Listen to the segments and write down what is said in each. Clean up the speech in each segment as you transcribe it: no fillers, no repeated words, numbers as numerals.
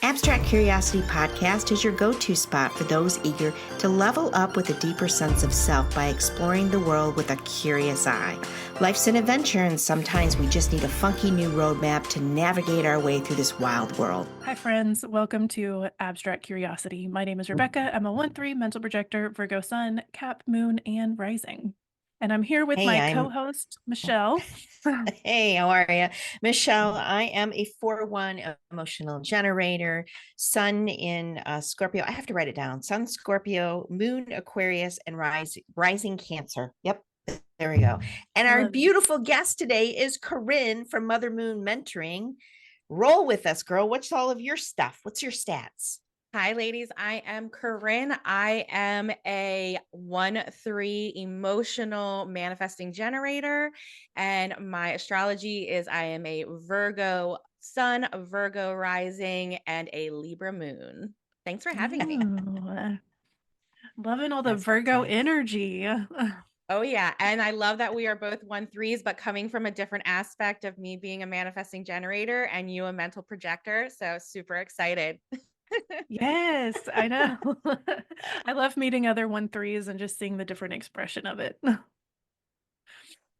Abstract Curiosity Podcast is your go-to spot for those eager to level up with a deeper sense of self by exploring the world with a curious eye. Life's an adventure, and sometimes we just need a funky new roadmap to navigate our way through this wild world. Hi, friends. Welcome to Abstract Curiosity. My name is Rebeka. I'm a 1-3 mental projector, Virgo Sun, Cap, Moon, and Rising. And I'm here with my co-host, Michelle. Hey, how are you? Michelle, I am a 4-1 emotional generator, Sun in Scorpio. I have to write it down. Sun Scorpio, Moon Aquarius, and rising Cancer. Yep, there we go. And our beautiful guest today is Corinne from Mother Moon Mentoring. Roll with us, girl. What's all of your stuff? What's your stats? Hi, ladies. I am Corinne. I am a 1-3 emotional manifesting generator. And my astrology is I am a Virgo Sun, a Virgo rising, and a Libra moon. Thanks for having me. Loving all the Virgo energy. Oh, yeah. And I love that we are both 1-3s, but coming from a different aspect of me being a manifesting generator and you a mental projector. So super excited. Yes, I know. I love meeting other 1-3s and just seeing the different expression of it.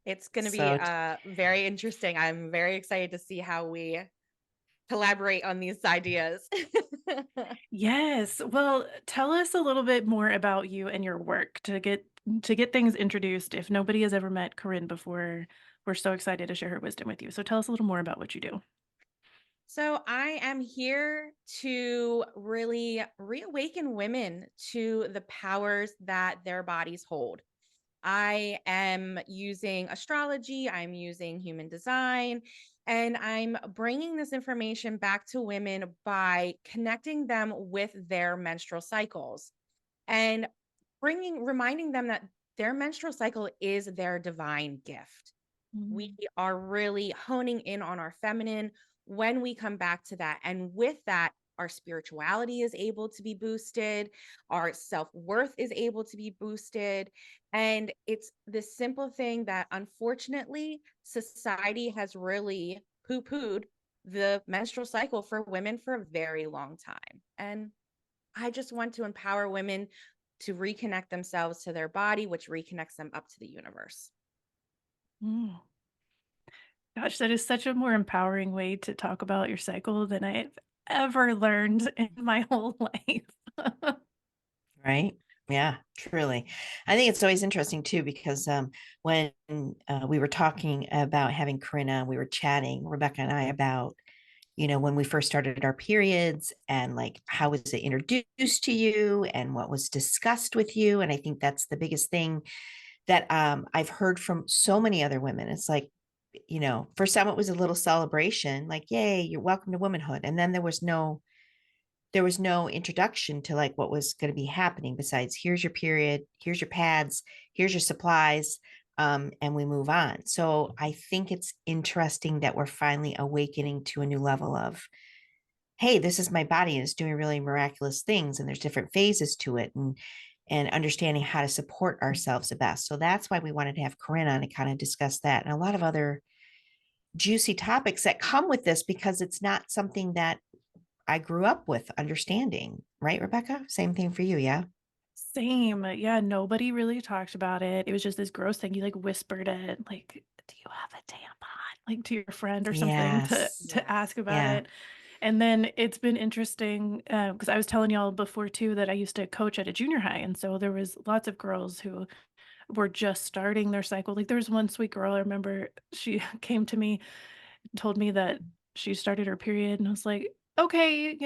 It's going to be very interesting. I'm very excited to see how we collaborate on these ideas. Yes. Well, tell us a little bit more about you and your work to get things introduced. If nobody has ever met Corinne before, we're so excited to share her wisdom with you. So tell us a little more about what you do. So I am here to really reawaken women to the powers that their bodies hold. I am using astrology, I'm using human design, and I'm bringing this information back to women by connecting them with their menstrual cycles and reminding them that their menstrual cycle is their divine gift. We are really honing in on our feminine when we come back to that. And with that, our spirituality is able to be boosted, our self-worth is able to be boosted. And it's this simple thing that unfortunately society has really poo-pooed the menstrual cycle for women for a very long time. And I just want to empower women to reconnect themselves to their body, which reconnects them up to the universe. Gosh, that is such a more empowering way to talk about your cycle than I've ever learned in my whole life. Right? Yeah, truly. I think it's always interesting too, because when we were talking about having Corinne, we were chatting, Rebeka and I, about, when we first started our periods and like, how was it introduced to you and what was discussed with you? And I think that's the biggest thing that I've heard from so many other women. It's like, for some, it was a little celebration, like, yay, you're welcome to womanhood. And then there was no introduction to like what was going to be happening besides here's your period, here's your pads, here's your supplies, and we move on. So I think it's interesting that we're finally awakening to a new level of, hey, this is my body and it's doing really miraculous things, and there's different phases to it, and understanding how to support ourselves the best. So that's why we wanted to have Corinne on to kind of discuss that and a lot of other juicy topics that come with this, because it's not something that I grew up with understanding, right, Rebeka? Same thing for you, yeah? Same. Yeah, nobody really talked about it. It was just this gross thing. You like whispered it, like, do you have a tampon? Like to your friend or something to ask about it. And then it's been interesting because I was telling y'all before too that I used to coach at a junior high. And so there was lots of girls who were just starting their cycle. Like there was one sweet girl, I remember she came to me, told me that she started her period, and I was like, okay,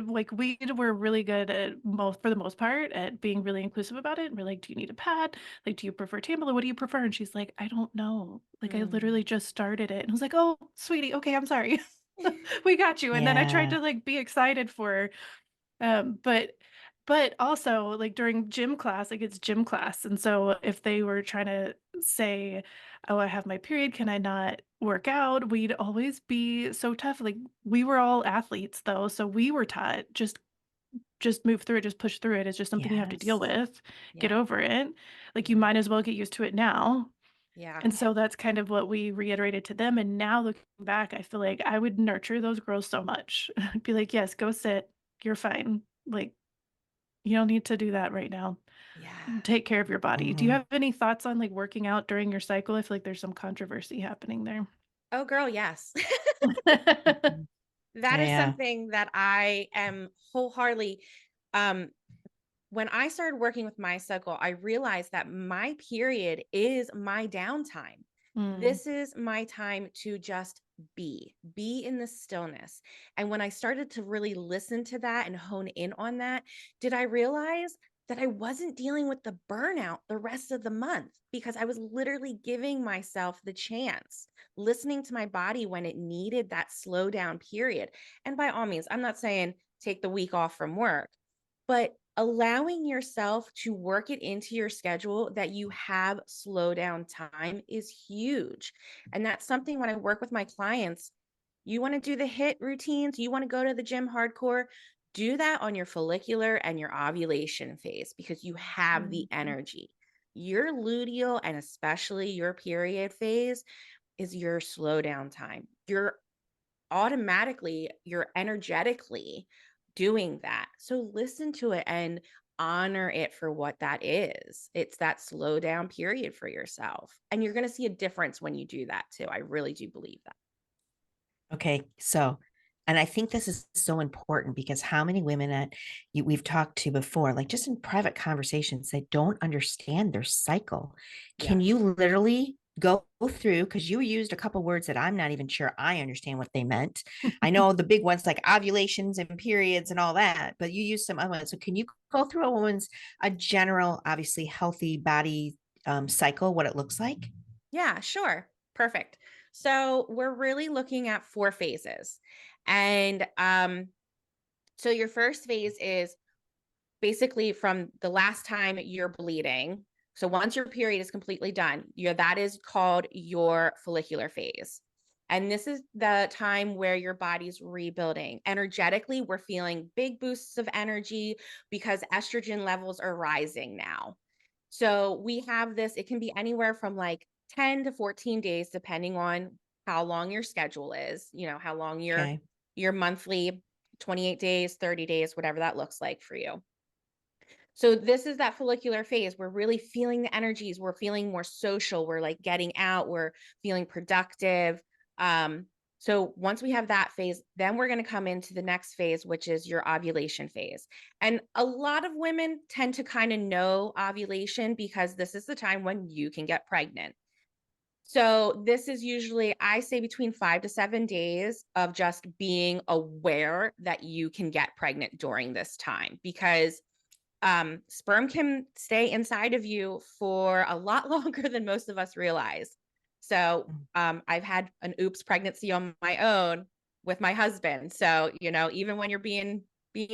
like we were really good at for the most part at being really inclusive about it. And we're like, do you need a pad? Like, do you prefer Tambula? What do you prefer? And she's like, I don't know. Like, I literally just started it. And I was like, oh, sweetie, okay, I'm sorry. We got you. And then I tried to like be excited for her. But also like during gym class, like it's gym class. And so if they were trying to say, oh, I have my period, can I not work out? We'd always be so tough. Like we were all athletes though. So we were taught just move through it, just push through it. It's just something you have to deal with, get over it. Like you might as well get used to it now. Yeah. And so that's kind of what we reiterated to them. And now looking back, I feel like I would nurture those girls so much. I'd be like, yes, go sit. You're fine. Like, you don't need to do that right now. Yeah. Take care of your body. Do you Mhm. have any thoughts on like working out during your cycle? I feel like there's some controversy happening there. Oh, girl, yes. Mhm. That is Yeah. something that I am wholeheartedly um when I started working with my cycle, I realized that my period is my downtime. Mm, This is my time to just be in the stillness. And when I started to really listen to that and hone in on that, did I realize that I wasn't dealing with the burnout the rest of the month because I was literally giving myself the chance, listening to my body when it needed that slow down period. And by all means, I'm not saying take the week off from work, but allowing yourself to work it into your schedule that you have slow down time is huge. And that's something when I work with my clients, you want to do the HIIT routines, you want to go to the gym hardcore, do that on your follicular and your ovulation phase because you have the mm, energy. Your luteal and especially your period phase is your slow down time. You're energetically doing that. So listen to it and honor it for what that is. It's that slow down period for yourself. And you're going to see a difference when you do that too. I really do believe that. Okay. So, and I think this is so important because how many women that we've talked to before, like just in private conversations, they don't understand their cycle. Can Yes. you literally go through, because you used a couple words that I'm not even sure I understand what they meant. I know the big ones like ovulations and periods and all that, but you used some other ones. So can you go through a woman's a general, obviously healthy body cycle, what it looks like? Yeah, sure. Perfect. So we're really looking at 4 phases. And so your first phase is basically from the last time you're bleeding. So once your period is completely done, that is called your follicular phase. And this is the time where your body's rebuilding. Energetically, we're feeling big boosts of energy because estrogen levels are rising now. So we have this, it can be anywhere from like 10 to 14 days, depending on how long your schedule is, how long Okay. your monthly 28 days, 30 days, whatever that looks like for you. So this is that follicular phase. We're really feeling the energies. We're feeling more social. We're like getting out. We're feeling productive. So once we have that phase, then we're going to come into the next phase, which is your ovulation phase. And a lot of women tend to kind of know ovulation because this is the time when you can get pregnant. So this is usually, I say, between 5 to 7 days of just being aware that you can get pregnant during this time because sperm can stay inside of you for a lot longer than most of us realize. So I've had an oops pregnancy on my own with my husband. So, even when you're being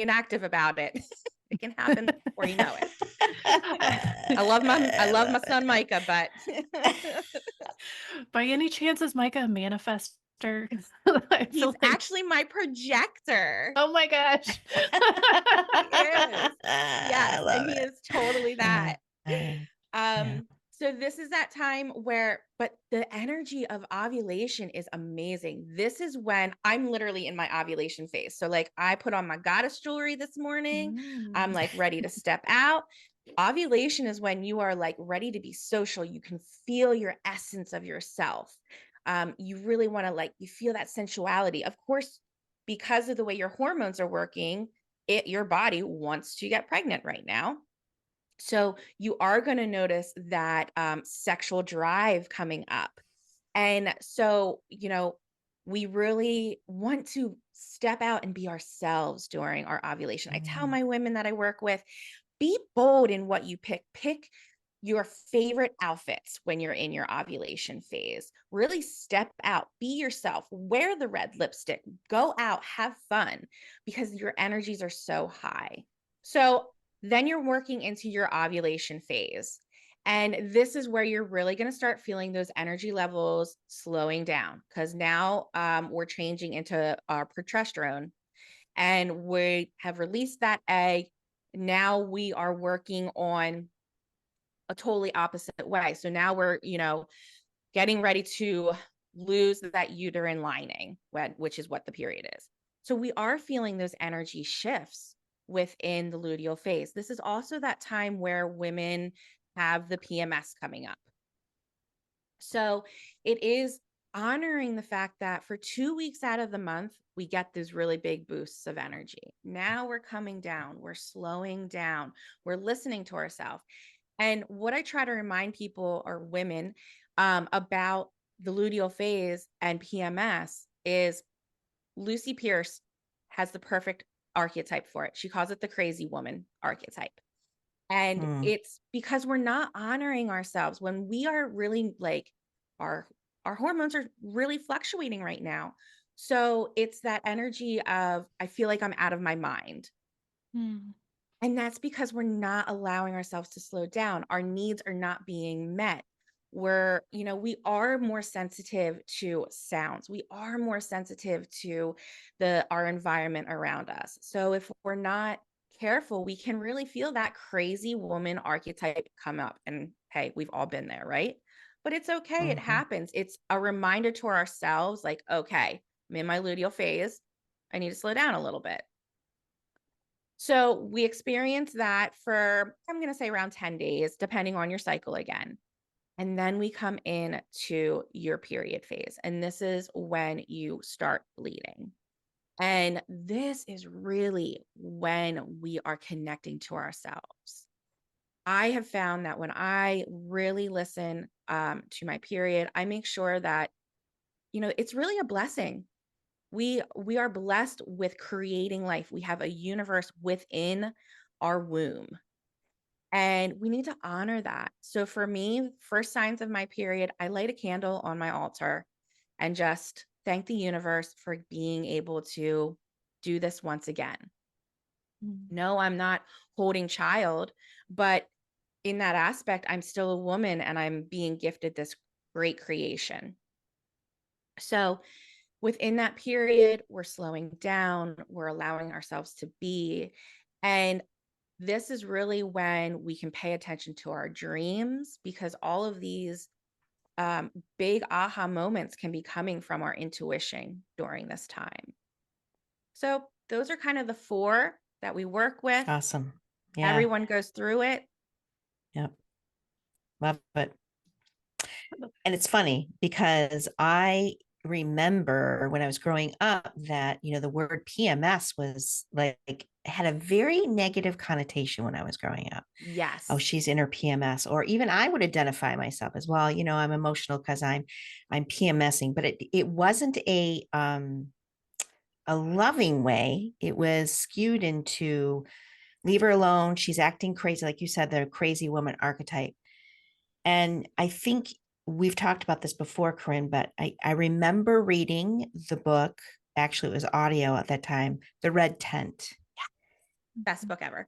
active about it, it can happen before you know it. I love my son Micah, but By any chance, is Micah a manifester? I he's feel like, actually my projector. oh my gosh. He is. I Yes, and love he it. is totally that. Yeah. So this is that time but the energy of ovulation is amazing. This is when I'm literally in my ovulation phase. So like I put on my goddess jewelry this morning. I'm Mm. like ready to step out. Ovulation is when you are like ready to be social. You can feel your essence of yourself. You really want to you feel that sensuality. Of course, because of the way your hormones are working, your body wants to get pregnant right now. So you are going to notice that sexual drive coming up. And so, we really want to step out and be ourselves during our ovulation. I tell Mm. my women that I work with, be bold in what you pick. Pick your favorite outfits when you're in your ovulation phase. Really step out, be yourself, wear the red lipstick, go out, have fun because your energies are so high. So then you're working into your ovulation phase. And this is where you're really going to start feeling those energy levels slowing down because now we're changing into our progesterone and we have released that egg. Now we are working on a totally opposite way. So now we're, getting ready to lose that uterine lining, which is what the period is. So we are feeling those energy shifts within the luteal phase. This is also that time where women have the PMS coming up. So it is honoring the fact that for 2 weeks out of the month, we get these really big boosts of energy. Now we're coming down, we're slowing down, we're listening to ourselves. And what I try to remind people or women about the luteal phase and PMS is Lucy Pierce has the perfect archetype for it. She calls it the crazy woman archetype. And it's because we're not honoring ourselves when we are really like our hormones are really fluctuating right now. So it's that energy of I feel like I'm out of my mind. Mm. And that's because we're not allowing ourselves to slow down. Our needs are not being met. We are more sensitive to sounds. We are more sensitive to our environment around us. So if we're not careful, we can really feel that crazy woman archetype come up. And hey, we've all been there, right? But it's okay. It happens. It's a reminder to ourselves like, okay, I'm in my luteal phase. I need to slow down a little bit. So we experience that for, I'm going to say around 10 days, depending on your cycle again. And then we come in to your period phase. And this is when you start bleeding. And this is really when we are connecting to ourselves. I have found that when I really listen to my period, I make sure that, it's really a blessing. We are blessed with creating life. We have a universe within our womb. And we need to honor that. So for me, first signs of my period, I light a candle on my altar and just thank the universe for being able to do this once again. No, I'm not holding child, but in that aspect, I'm still a woman and I'm being gifted this great creation. So within that period, we're slowing down, we're allowing ourselves to be. And this is really when we can pay attention to our dreams because all of these big aha moments can be coming from our intuition during this time. So those are kind of the 4 that we work with. Awesome. Yeah. Everyone goes through it. Yep. Love it. And it's funny because I remember when I was growing up that, the word PMS was like had a very negative connotation when I was growing up. Yes. Oh, she's in her PMS. Or even I would identify myself as well. I'm emotional because I'm PMSing, but it wasn't a loving way. It was skewed into leave her alone. She's acting crazy. Like you said, the crazy woman archetype. And I think we've talked about this before, Corinne, but I remember reading the book. Actually, it was audio at that time, The Red Tent. Best book ever.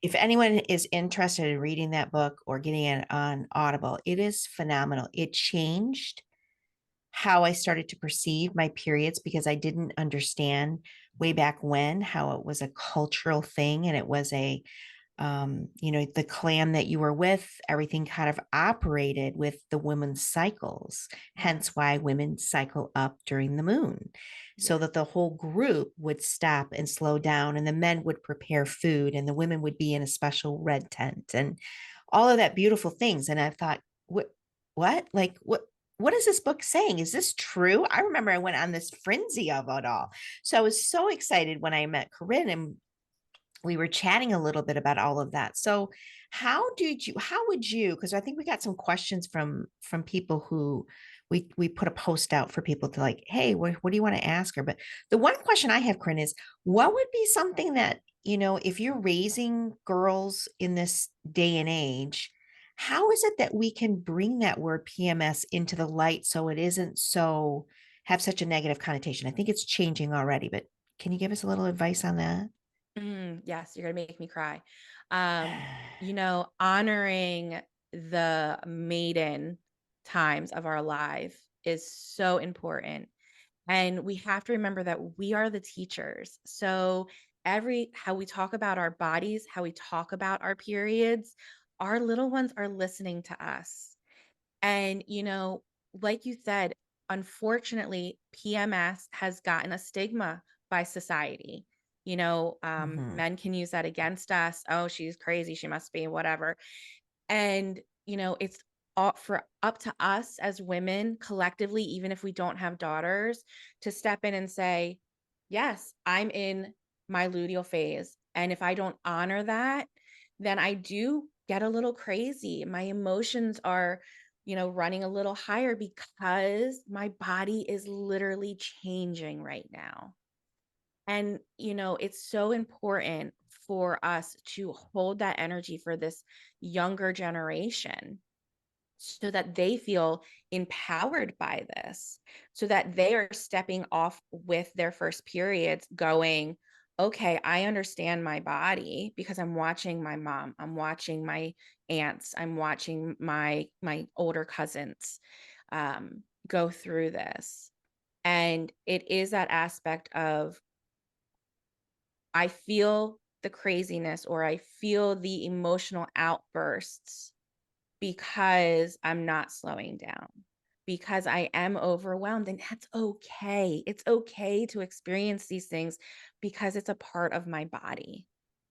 If anyone is interested in reading that book or getting it on Audible, it is phenomenal. It changed how I started to perceive my periods because I didn't understand way back when how it was a cultural thing and it was the clan that you were with, everything kind of operated with the women's cycles, hence why women cycle up during the moon, so that the whole group would stop and slow down, and the men would prepare food, and the women would be in a special red tent, and all of that beautiful things. And I thought, what is this book saying? Is this true? I remember I went on this frenzy of it all. So I was so excited when I met Corinne and we were chatting a little bit about all of that. So how would you, because I think we got some questions from people who we put a post out for people to like, hey, what do you want to ask her? But the one question I have, Corinne, is what would be something that, if you're raising girls in this day and age, how is it that we can bring that word PMS into the light so it isn't have such a negative connotation? I think it's changing already, but can you give us a little advice on that? Yes, you're gonna make me cry. Honoring the maiden times of our life is so important. And we have to remember that we are the teachers. So how we talk about our bodies, how we talk about our periods our little ones are listening to us. And, like you said, unfortunately, PMS has gotten a stigma by society. Mhm. Men can use that against us. Oh, she's crazy. She must be whatever. And, it's all for up to us as women collectively, even if we don't have daughters, to step in and say, yes, I'm in my luteal phase. And if I don't honor that, then I do get a little crazy. My emotions are, running a little higher because my body is literally changing right now. And, it's so important for us to hold that energy for this younger generation so that they feel empowered by this, so that they are stepping off with their first periods going, okay, I understand my body because I'm watching my mom, I'm watching my aunts, I'm watching my older cousins go through this. And it is that aspect of I feel the craziness or I feel the emotional outbursts because I'm not slowing down, because I am overwhelmed. And that's okay. It's okay to experience these things because it's a part of my body.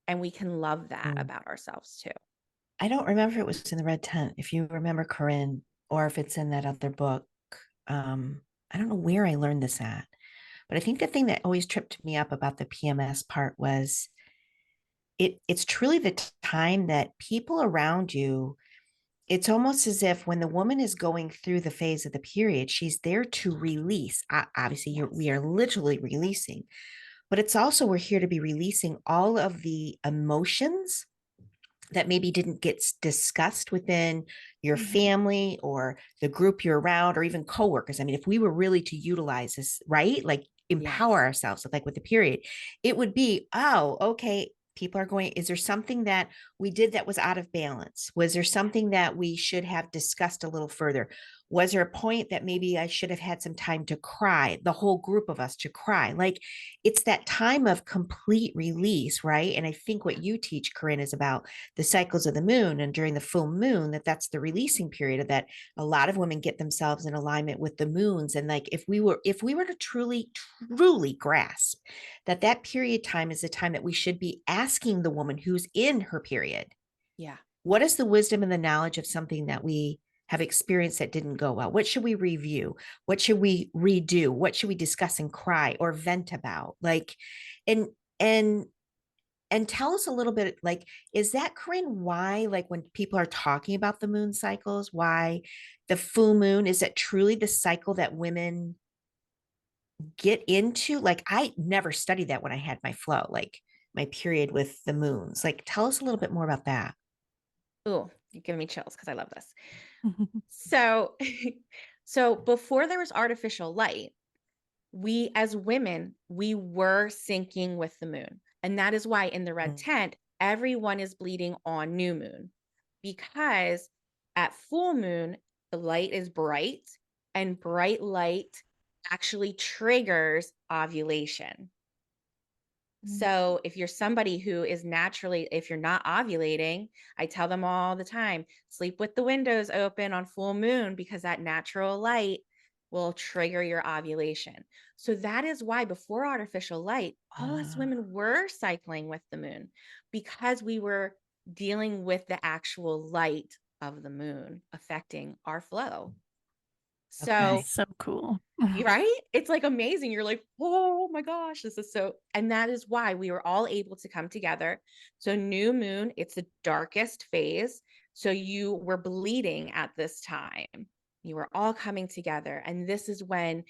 And we can love that Mm. about ourselves too. I don't remember if it was in the Red Tent, if you remember Corinne, or if it's in that other book. Um, I don't know where I learned this at, but I think the thing that always tripped me up about the PMS part was it's truly the time that people around you, it's almost as if when the woman is going through the phase of the period, she's there to release. Obviously, we Yes. are literally releasing, but it's also we're here to be releasing all of the emotions that maybe didn't get discussed within your Mhm. family or the group you're around or even coworkers. I mean, if we were really to utilize this, right? Like empower Yes. ourselves, like with the period, it would be, oh, okay, people are going, is there something that we did that was out of balance? Was there something that we should have discussed a little further? Was there a point that maybe I should have had some time to cry, the whole group of us to cry? Like it's that time of complete release, right? And I think what you teach, Corinne, is about the cycles of the moon, and during the full moon, that's the releasing period of that. A lot of women get themselves in alignment with the moons, and like if we were to truly grasp that period time is the time that we should be asking the woman who's in her period, Yeah. what is the wisdom and the knowledge of something that we have experienced that didn't go well? What should we review? What should we redo? What should we discuss and cry or vent about? Like, and and and tell us a little bit, like, is that, Corinne, why, like, when people are talking about the moon cycles, why the full moon, is it truly the cycle that women get into? Like, I never studied that when I had my flow, like my period with the moons. Like, tell us a little bit more about that. Ooh, you're giving me chills because I love this. So, so before there was artificial light, we as women, we were syncing with the moon. And that is why in the red Mm. tent, everyone is bleeding on new moon because at full moon, the light is bright and bright light actually triggers ovulation. So if you're somebody who is naturally, if you're not ovulating, I tell them all the time, sleep with the windows open on full moon because that natural light will trigger your ovulation. So that is why before artificial light, all us Ah, women were cycling with the moon because we were dealing with the actual light of the moon affecting our flow. So okay. So cool. right? It's like amazing. You're like, oh my gosh, this is so. And that is why we were all able to come together. So, new moon, it's the darkest phase. So, you were bleeding at this time. You were all coming together. And this is when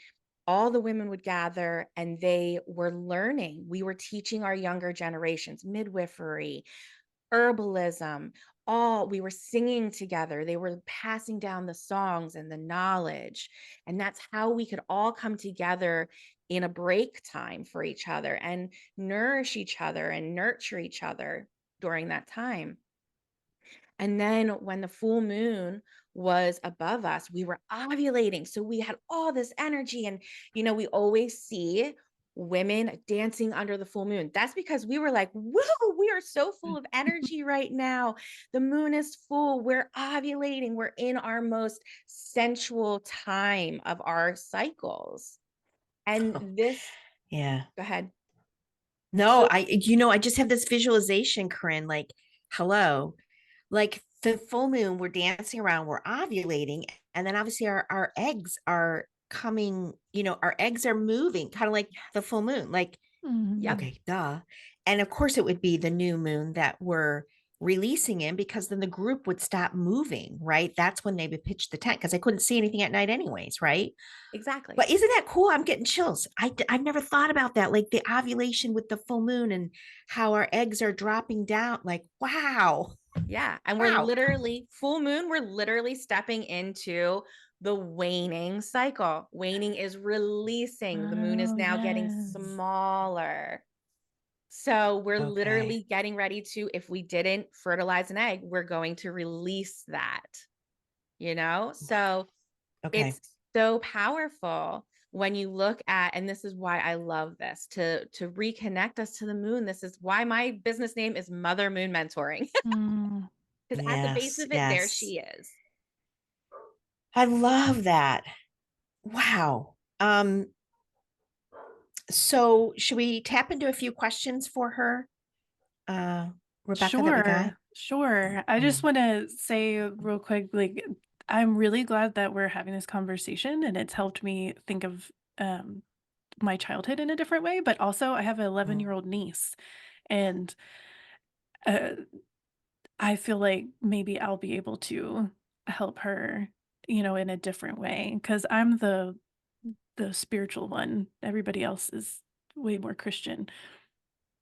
all the women would gather and they were learning. We were teaching our younger generations midwifery, herbalism, all we were singing together. They were passing down the songs and the knowledge. And that's how we could all come together in a break time for each other and nourish each other and nurture each other during that time. And then when the full moon was above us, we were ovulating. So we had all this energy. And, we always see women dancing under the full moon. That's because we were like, whoa, we are so full of energy right now. The moon is full. We're ovulating. We're in our most sensual time of our cycles. And this, Yeah. go ahead. No, So, I just have this visualization, Corinne, like, hello, like the full moon, we're dancing around, we're ovulating, and then obviously our eggs are coming, our eggs are moving, kind of like the full moon. Like, yep, Mhm. okay, duh. And of course it would be the new moon that we're releasing in, because then the group would stop moving, right? That's when they would pitch the tent, because I couldn't see anything at night anyways, right? exactly. But isn't that cool? I'm getting chills. I've never thought about that, like the ovulation with the full moon and how our eggs are dropping down. Like, wow. Yeah. And we're Wow. literally full moon, we're literally stepping into the waning cycle. Waning is releasing. The moon is Oh, now getting yes. smaller. So we're Okay. literally getting ready to, if we didn't fertilize an egg, we're going to release that, So Okay. it's so powerful when you look at, and this is why I love this to reconnect us to the moon. This is why my business name is Mother Moon Mentoring. Mm. Because at the base Yes. of it, there Yes. she is. I love that. Wow. So should we tap into a few questions for her? Uh, Rebecca, that we got? Sure, sure. I just Mm, want to say real quick, like, I'm really glad that we're having this conversation and it's helped me think of um, my childhood in a different way. But also, I have an mm. 11-year-old niece, and uh, I feel like maybe I'll be able to help her, in a different way because I'm the spiritual one. Everybody else is way more Christian.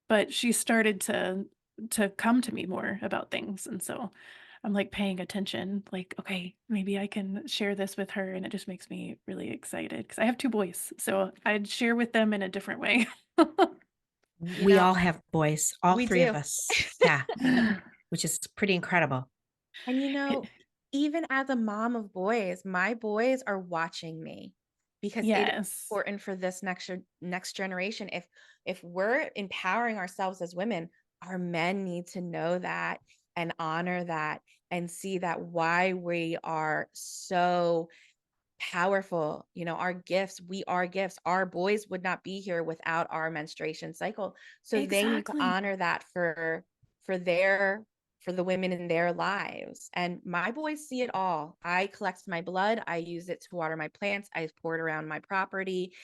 But she started to come to me more about things, and so I'm, like, paying attention, like, "Okay, maybe I can share this with her," and it just makes me really excited because I have 2 boys, so I'd share with them in a different way. You We know, all have boys, all we three of do. us. Yeah. Which is pretty incredible. And even as a mom of boys, my boys are watching me because it is Yes. important for this next generation. If we're empowering ourselves as women, our men need to know that and honor that and see that why we are so powerful. Our gifts, we are gifts. Our boys would not be here without our menstruation cycle. So they need to Exactly. honor that for their for the women in their lives. And my boys see it all. I collect my blood, I use it to water my plants, I pour it around my property,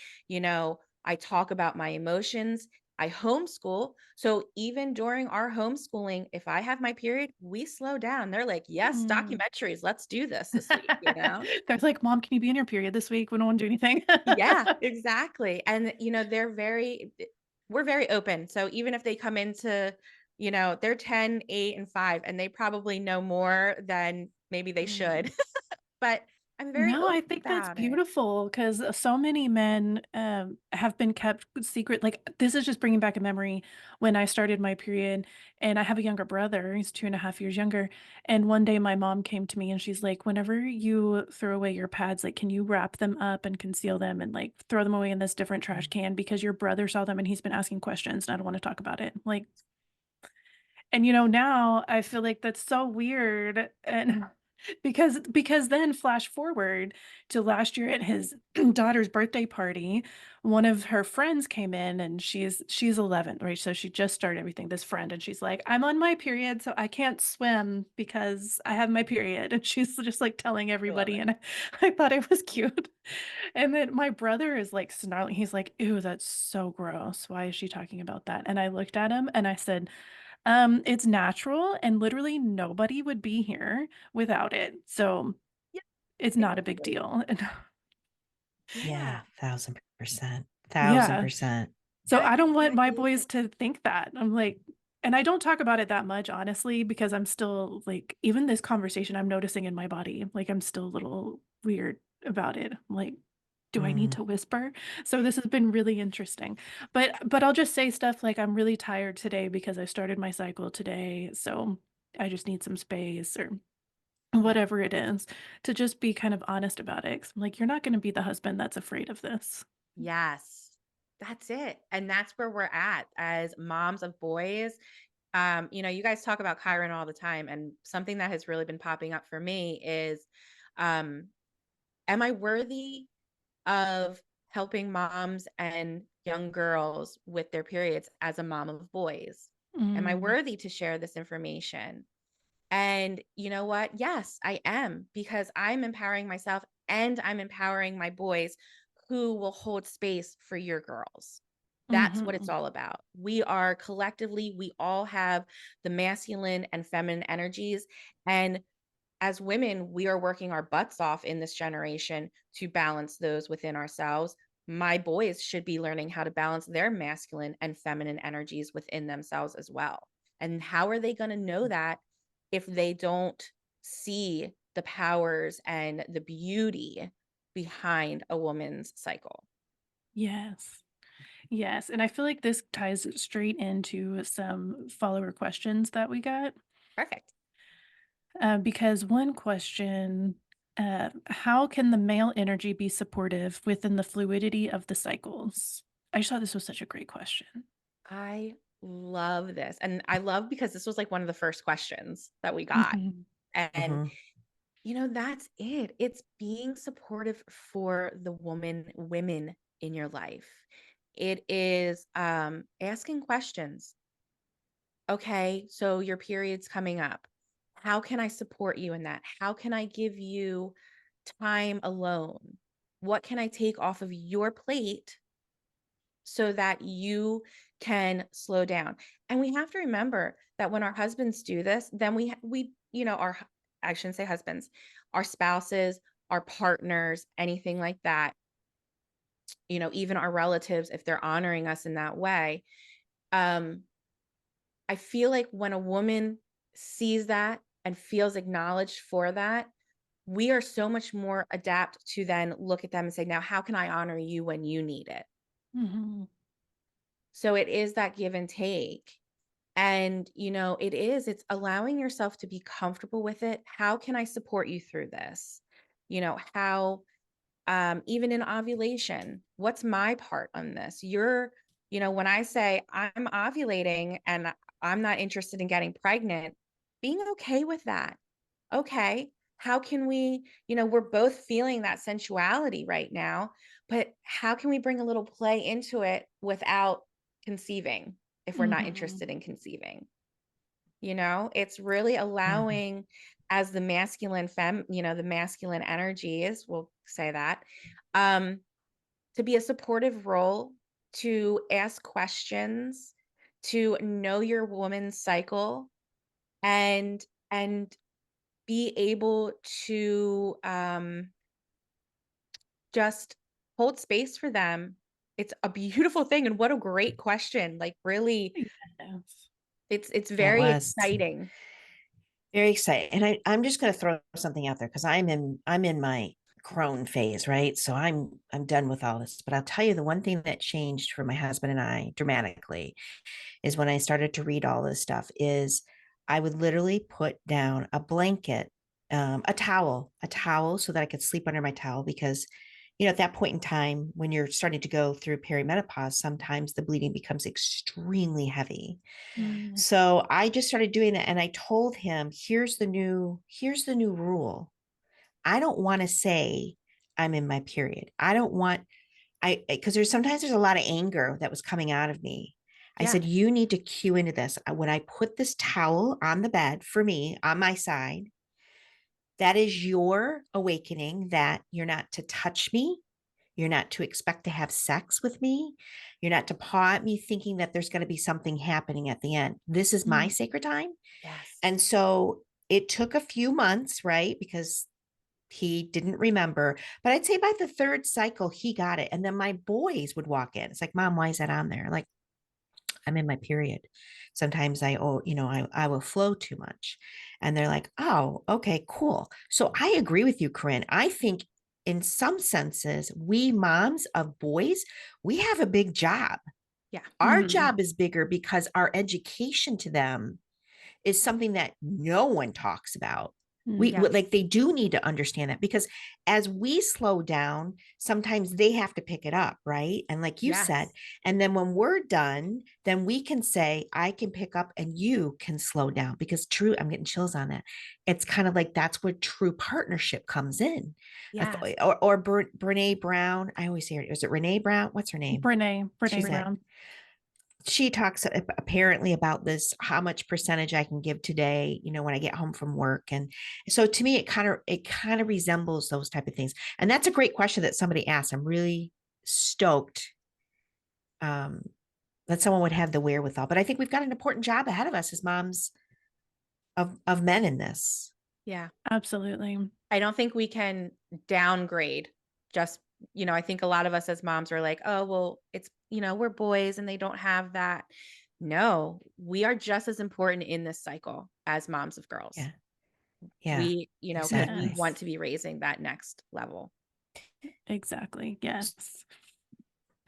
I talk about my emotions. I homeschool. So even during our homeschooling, if I have my period, we slow down. They're like, yes, Mm. documentaries. Let's do this week. They're like, "Mom, can you be in your period this week? We don't wanna do anything." Yeah, exactly. And we're very open. So even if they come into, they're 10, 8, and 5, and they probably know more than maybe they Mm. should. But I'm very No, open I think that's about it. beautiful because so many men have been kept secret. Like, this is just bringing back a memory when I started my period, and I have a younger brother. He's 2.5 years younger. And one day my mom came to me and she's like, whenever you throw away your pads, like, can you wrap them up and conceal them and like throw them away in this different trash can because your brother saw them and he's been asking questions and I don't want to talk about it. Like, and now I feel like that's so weird and because then flash forward to last year at his daughter's birthday party, one of her friends came in and she's 11, right? So she just started everything, this friend, and she's like, "I'm on my period, so I can't swim because I have my period." And she's just like telling I love everybody, it. and I thought it was cute. And then my brother is like snarling. He's like, "Ew, that's so gross. Why is she talking about that?" And I looked at him and I said, it's natural and literally nobody would be here without it. So Yeah, it's not a big exactly. deal. And Yeah. Yeah, 1000%. yeah. 1000%. So That's I don't want my exactly boys it. to think that. I'm like, and I don't talk about it that much, honestly, because I'm still like, even this conversation I'm noticing in my body, like I'm still a little weird about it. I'm like, do I need Mm, to whisper? So this has been really interesting. But I'll just say stuff like I'm really tired today because I started my cycle today. So I just need some space or Yeah. whatever it is, to just be kind of honest about it. 'Cause I'm like, you're not going to be the husband that's afraid of this. Yes. That's it. And that's where we're at as moms of boys. You guys talk about Chiron all the time. And something that has really been popping up for me is, um, am I worthy of helping moms and young girls with their periods as a mom of boys? Am I Mm. worthy to share this information? And you know what? Yes, I am, because I'm empowering myself and I'm empowering my boys who will hold space for your girls. That's what it's Mhm. all about. We are collectively, we all have the masculine and feminine energies. And as women, we are working our butts off in this generation to balance those within ourselves. My boys should be learning how to balance their masculine and feminine energies within themselves as well. And how are they going to know that if they don't see the powers and the beauty behind a woman's cycle? Yes. Yes, and I feel like this ties straight into some follower questions that we got. Perfect. Because one question, how can the male energy be supportive within the fluidity of the cycles? I just thought this was such a great question. I love this. And I love because this was like one of the first questions that we got. Mhm. And Mm-hmm. that's it. It's being supportive for the women in your life. It is asking questions. Okay, so your period's coming up. How can I support you in that? How can I give you time alone? What can I take off of your plate so that you can slow down? And we have to remember that when our husbands do this, then we our, I shouldn't say husbands, our spouses, our partners, anything like that, even our relatives, if they're honoring us in that way. um I feel like when a woman sees that and feels acknowledged for that, we are so much more adapt to then look at them and say, now, how can I honor you when you need it? Mhm. So it is that give and take. And, it's allowing yourself to be comfortable with it. How can I support you through this? How, even in ovulation, what's my part on this? When I say I'm ovulating and I'm not interested in getting pregnant, being okay with that. Okay. How can we, we're both feeling that sensuality right now, but how can we bring a little play into it without conceiving if we're not Mhm. interested in conceiving? It's really allowing, as the masculine the masculine energies, we'll say that, um, to be a supportive role, to ask questions, to know your woman's cycle, and be able to just hold space for them. It's a beautiful thing. And what a great question. Like, really, Yes. it's Yeah, it very was exciting. very exciting. And I'm just going to throw something out there because I'm in my crone phase, right? So I'm done with all this. But I'll tell you the one thing that changed for my husband and I dramatically is when I started to read all this stuff is I would literally put down a blanket, a towel so that I could sleep under my towel because, at that point in time, when you're starting to go through perimenopause, sometimes the bleeding becomes extremely heavy. Yeah. Mm. So I just started doing that. And I told him, here's the new rule. I don't want to say I'm in my period. I don't want because there's a lot of anger that was coming out of me. I Yeah. said, you need to cue into this. When I put this towel on the bed for me on my side, that is your awakening that you're not to touch me. You're not to expect to have sex with me. You're not to paw at me thinking that there's going to be something happening at the end. This is my Mm. sacred time. Yes. And so it took a few months, right? Because he didn't remember, but I'd say by the third cycle, he got it. And then my boys would walk in. It's like, Mom, why is that on there? Like, I'm in my period. Sometimes I will flow too much. And they're like, oh, okay, cool. So I agree with you, Corinne. I think in some senses, we moms of boys, we have a big job. Yeah. Our Mhm. job is bigger because our education to them is something that no one talks about. Yes. Like they do need to understand that, because as we slow down, sometimes they have to pick it up, right? And like you said, Yes. and then when we're done, then we can say, I can pick up and you can slow down, because I'm getting chills on that. It's kind of like that's where true partnership comes in. Yes. Or Brene Brown. I always say, is it Renee Brown? What's her name? Brene She's Brown. She talks apparently about this, how much percentage I can give today, when I get home from work. And so to me, it kind of resembles those type of things. And that's a great question that somebody asked. I'm really stoked that someone would have the wherewithal. But I think we've got an important job ahead of us as moms of men in this. Yeah. Absolutely. I don't think we can downgrade just, I think a lot of us as moms are like, oh, well, it's, we're boys and they don't have that. No, we are just as important in this cycle as moms of girls. Yeah. Yeah. We, because we Exactly. want to be raising that next level. Exactly. Yes.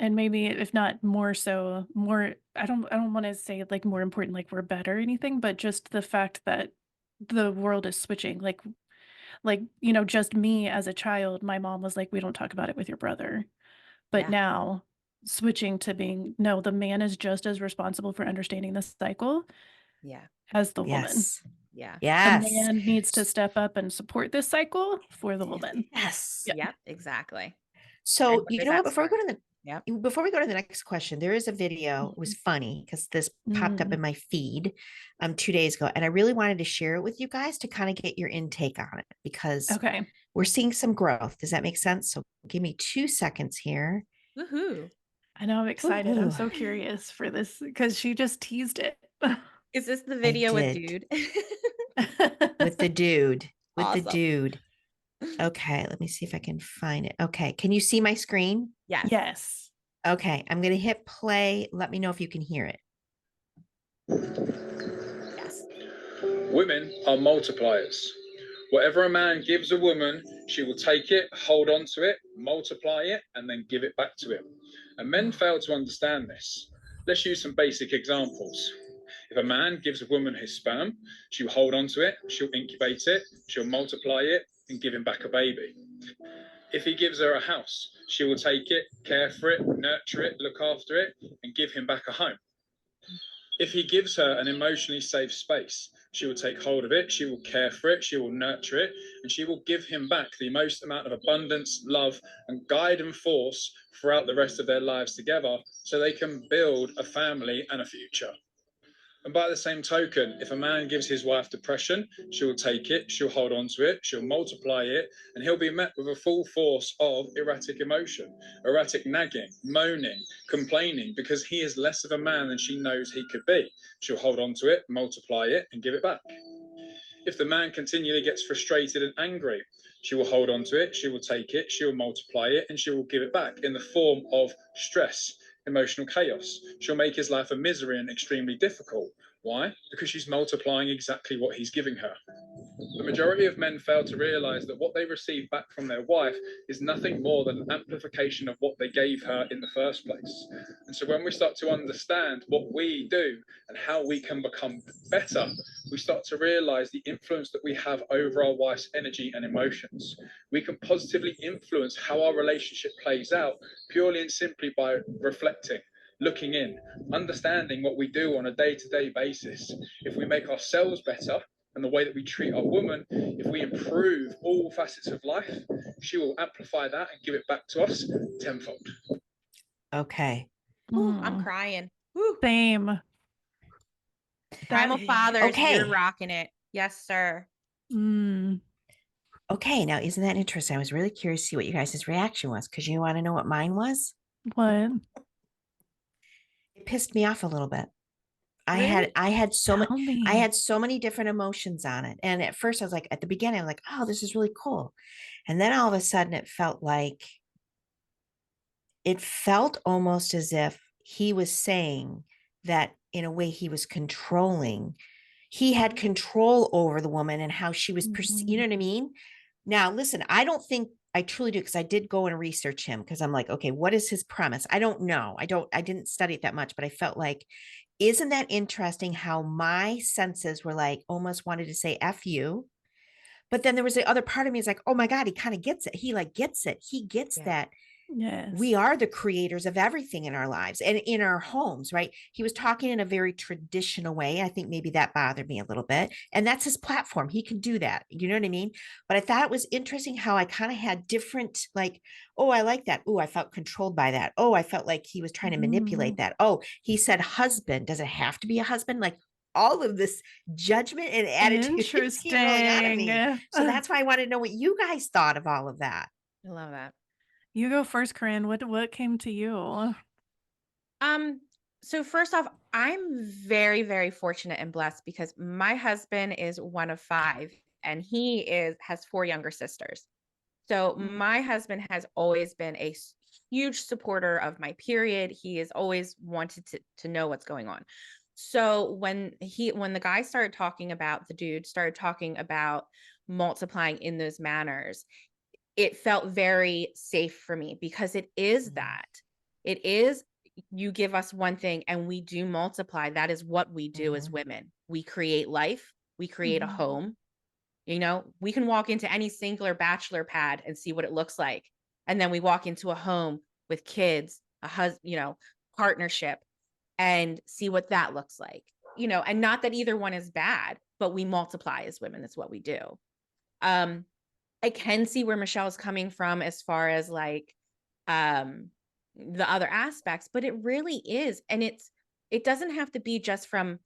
And maybe if not more so, I don't want to say like more important, like we're better or anything, but just the fact that the world is switching. Like, just me as a child, my mom was like, we don't talk about it with your brother. But Yeah. now switching to being, no, the man is just as responsible for understanding the cycle Yeah. as the woman. Yes. Yeah. Yes. The man needs to step up and support this cycle for the woman. Yes. Yeah. Yep. Exactly. So And where you does know what? that start? Yep. Before we go to the next question, there is a video. It was funny because this popped up in my feed 2 days ago, and I really wanted to share it with you guys to kind of get your intake on it, because Okay. we're seeing some growth. Does that make sense? So give me 2 seconds here. Woohoo. I know, I'm excited. I'm Woohoo. so curious for this because she just teased it. Is this the video with did. dude? With the dude. With the Awesome. dude. Okay, let me see if I can find it. Okay, can you see my screen? Yes. Yes. Okay, I'm going to hit play. Let me know if you can hear it. Yes. Women are multipliers. Whatever a man gives a woman, she will take it, hold on to it, multiply it, and then give it back to him. And men fail to understand this. Let's use some basic examples. If a man gives a woman his sperm, she'll hold on to it, she'll incubate it, she'll multiply it, and give him back a baby. If he gives her a house, she will take it, care for it, nurture it, look after it, and give him back a home. If he gives her an emotionally safe space, she will take hold of it, she will care for it, she will nurture it, and she will give him back the most amount of abundance, love, and guide and force throughout the rest of their lives together, so they can build a family and a future. And by the same token, if a man gives his wife depression, she'll take it, she'll hold on to it, she'll multiply it, and he'll be met with a full force of erratic emotion, erratic nagging, moaning, complaining, because he is less of a man than she knows he could be. She'll hold on to it, multiply it, and give it back. If the man continually gets frustrated and angry, she will hold on to it, she will take it, she will multiply it, and she will give it back in the form of stress, emotional chaos. She'll make his life a misery and extremely difficult. Why? Because she's multiplying exactly what he's giving her. The majority of men fail to realize that what they receive back from their wife is nothing more than an amplification of what they gave her in the first place. And so when we start to understand what we do and how we can become better, we start to realize the influence that we have over our wife's energy and emotions. We can positively influence how our relationship plays out purely and simply by reflecting, looking in, understanding what we do on a day-to-day basis. If we make ourselves better, and the way that we treat our woman, if we improve all facets of life, she will amplify that and give it back to us tenfold. Okay. Ooh, I'm crying. Ooh. Same. Primal Fathers, okay. You're rocking it. Yes, sir. Okay, now isn't that interesting? I was really curious to see what you guys' reaction was, because you want to know what mine was? What? It pissed me off a little bit. Really? I had so many different emotions on it. And at first I was like, at the beginning, I was like, oh, this is really cool. And then all of a sudden it felt almost as if he was saying that in a way he was controlling. He had control over the woman and how she was perceived. You know what I mean? Now, listen, I don't think I truly do, because I did go and research him, because I'm like, okay, what is his premise? I don't know. I didn't study it that much, but I felt like, isn't that interesting how my senses were like, almost wanted to say F you, But then there was the other part of me is like, oh my God, he kind of gets it. He like gets it. He gets Yeah. that Yes. we are the creators of everything in our lives and in our homes, right? He was talking in a very traditional way. I think maybe that bothered me a little bit. And that's his platform. He can do that. You know what I mean? But I thought it was interesting how I kind of had different, like, oh, I like that. Oh, I felt controlled by that. Oh, I felt like he was trying to manipulate that. Oh, he said husband. Does it have to be a husband? Like, all of this judgment and attitude is rolling out of me. Interesting. So that's why I wanted to know what you guys thought of all of that. I love that. You go first, Corinne. What came to you? So first off, I'm very, very fortunate and blessed because my husband is one of 5 and has 4 younger sisters. So my husband has always been a huge supporter of my period. He has always wanted to know what's going on. So when the dude started talking about multiplying in those manners, it felt very safe for me because it is that. It is, you give us one thing and we do multiply. That is what we do as women. We create life, we create a home. You know, we can walk into any singular bachelor pad and see what it looks like. And then we walk into a home with kids, partnership, and see what that looks like. And not that either one is bad, but we multiply as women. That's what we do. I can see where Michelle's coming from as far as like the other aspects, but it really is. And it doesn't have to be just from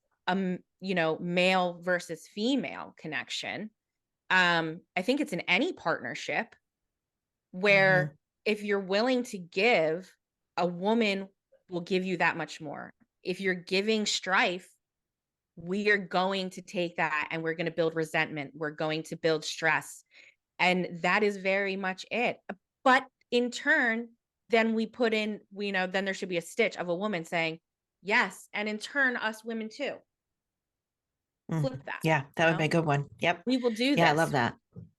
male versus female connection. I think it's in any partnership where if you're willing to give, a woman will give you that much more. If you're giving strife, we are going to take that and we're going to build resentment. We're going to build stress. And that is very much it. But in turn, then we put in, then there should be a stitch of a woman saying, yes. And in turn, us women too. Flip that. Yeah, that would be a good one. Yep. We will do Yeah, this. I love that.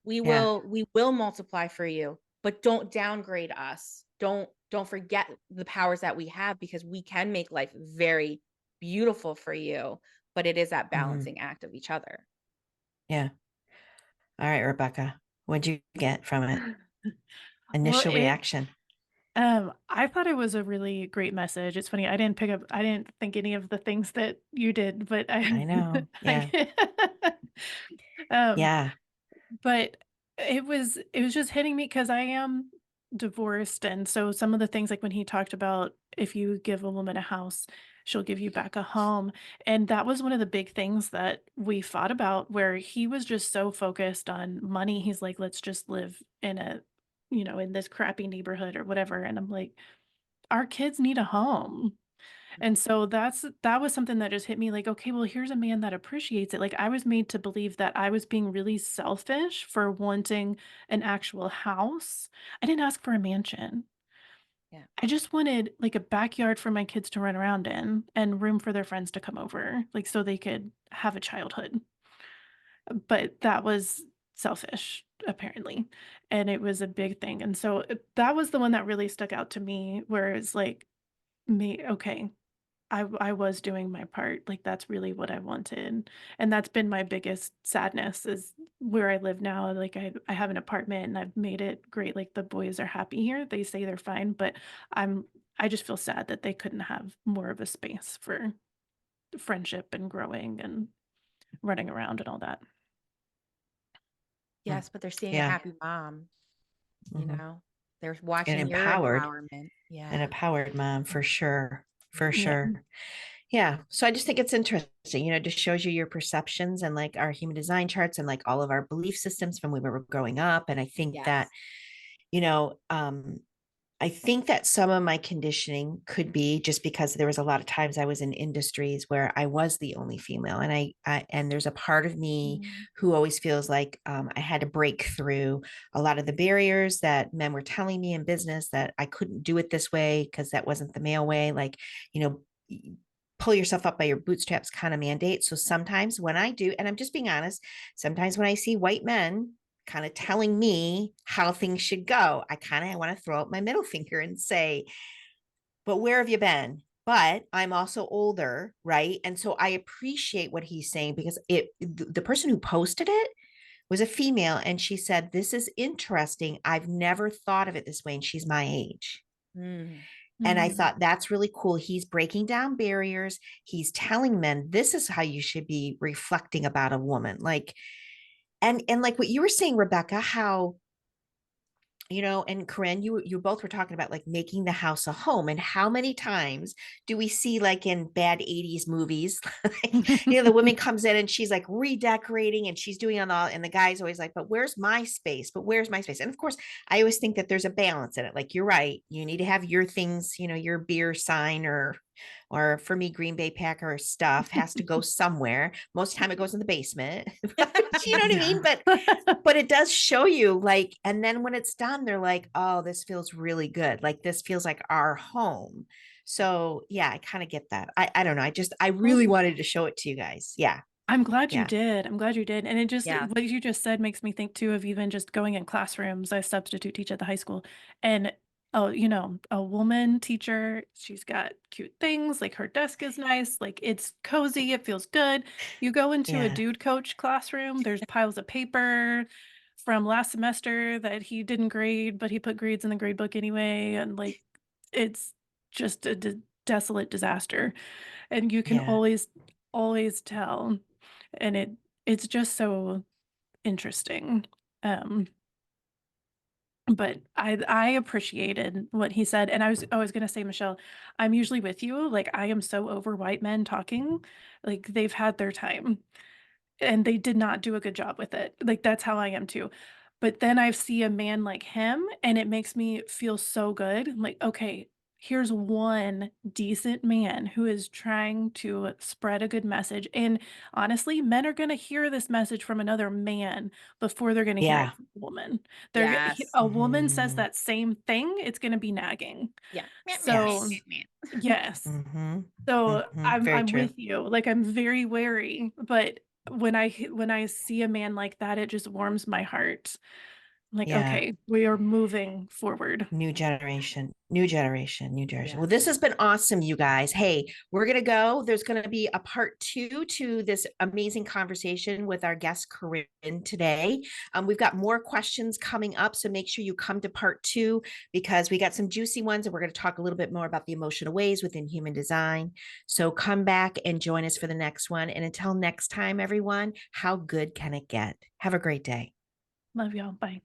We will multiply for you, but don't downgrade us. Don't forget the powers that we have, because we can make life very beautiful for you, but it is that balancing act of each other. Yeah. All right, Rebeka, what'd you get from it? Initial reaction. I thought it was a really great message. It's funny, I didn't think any of the things that you did, but I know. Yeah. Yeah. But it was just hitting me because I am divorced, and so some of the things, like when he talked about if you give a woman a house, she'll give you back a home, and that was one of the big things that we fought about, where he was just so focused on money. He's like, let's just live in in this crappy neighborhood or whatever, and I'm like, our kids need a home. And so that was something that just hit me like, okay, well, here's a man that appreciates it. Like, I was made to believe that I was being really selfish for wanting an actual house. I didn't ask for a mansion. Yeah. I just wanted like a backyard for my kids to run around in and room for their friends to come over, like so they could have a childhood. But that was selfish, apparently. And it was a big thing. And so that was the one that really stuck out to me, where it's like, okay, I was doing my part. Like, that's really what I wanted. And that's been my biggest sadness, is where I live now. Like, I have an apartment and I've made it great. Like, the boys are happy here. They say they're fine, but I just feel sad that they couldn't have more of a space for friendship and growing and running around and all that. Yes, but they're seeing a happy mom. They're watching an your empowerment. Yeah. An empowered mom, for sure. For sure. Yeah. So I just think it's interesting, it just shows you your perceptions and like our human design charts and like all of our belief systems from when we were growing up. And I think that, I think that some of my conditioning could be just because there was a lot of times I was in industries where I was the only female, and and there's a part of me who always feels like I had to break through a lot of the barriers that men were telling me in business that I couldn't do it this way because that wasn't the male way. Like, pull yourself up by your bootstraps kind of mandate. So sometimes when I do, and I'm just being honest, sometimes when I see white men kind of telling me how things should go, I kind of want to throw up my middle finger and say, but where have you been? But I'm also older, right? And so I appreciate what he's saying, because the person who posted it was a female, and she said, "This is interesting. I've never thought of it this way." And she's my age. Mm. And I Mhm. thought that's really cool. He's breaking down barriers. He's telling men this is how you should be reflecting about a woman. Like, and like what you were saying, Rebeka, how, you know, and Corinne, you both were talking about like making the house a home. And how many times do we see, like in bad 80s movies, like, you know, the woman comes in and she's like redecorating and she's doing on all, and the guy's always like, but where's my space? But where's my space? And of course, I always think that there's a balance in it. Like, you're right. You need to have your things, you know, your beer sign, or for me, Green Bay Packer stuff has to go somewhere. Most of the time it goes in the basement. You know what I mean? But it does show you, like, and then when it's done, they're like, oh, this feels really good. Like, this feels like our home. So yeah, I kind of get that. I don't know. I really Well, wanted to show it to you guys. Yeah. I'm glad you Yeah. did. I'm glad you did. And it just, Yeah. what you just said makes me think too of even just going in classrooms. I substitute teach at the high school, and oh, you know, a woman teacher, she's got cute things, like her desk is nice, like it's cozy, it feels good. You go into a Yeah. dude coach classroom, there's piles of paper from last semester that he didn't grade, but he put grades in the grade book anyway, and like it's just a desolate disaster. And you can Yeah. always tell, and it's just so interesting. um but I appreciated what he said, and I was gonna say, Michelle, I'm usually with you. Like, I am so over white men talking. Like, they've had their time and they did not do a good job with it. Like, that's how I am too. But then I see a man like him and it makes me feel so good. I'm like, okay, here's one decent man who is trying to spread a good message. And honestly, men are going to hear this message from another man before they're going to hear it Yeah. from a woman. Yes. A woman says Mhm. that same thing, it's going to be nagging. Yeah. So, Yes. yes. Mm-hmm. So Mm-hmm. Very I'm true. with you. Like, I'm very wary, but when I see a man like that, it just warms my heart. I'm like, Yeah. okay, we are moving forward. New generation, new generation, new generation. Well, Yes. this has been awesome, you guys. Hey, we're going to go. There's going to be a part 2 to this amazing conversation with our guest, Corinne, today. We've got more questions coming up. So make sure you come to part 2, because we got some juicy ones, and we're going to talk a little bit more about the emotional ways within human design. So come back and join us for the next one. And until next time, everyone, how good can it get? Have a great day. Love y'all. Bye.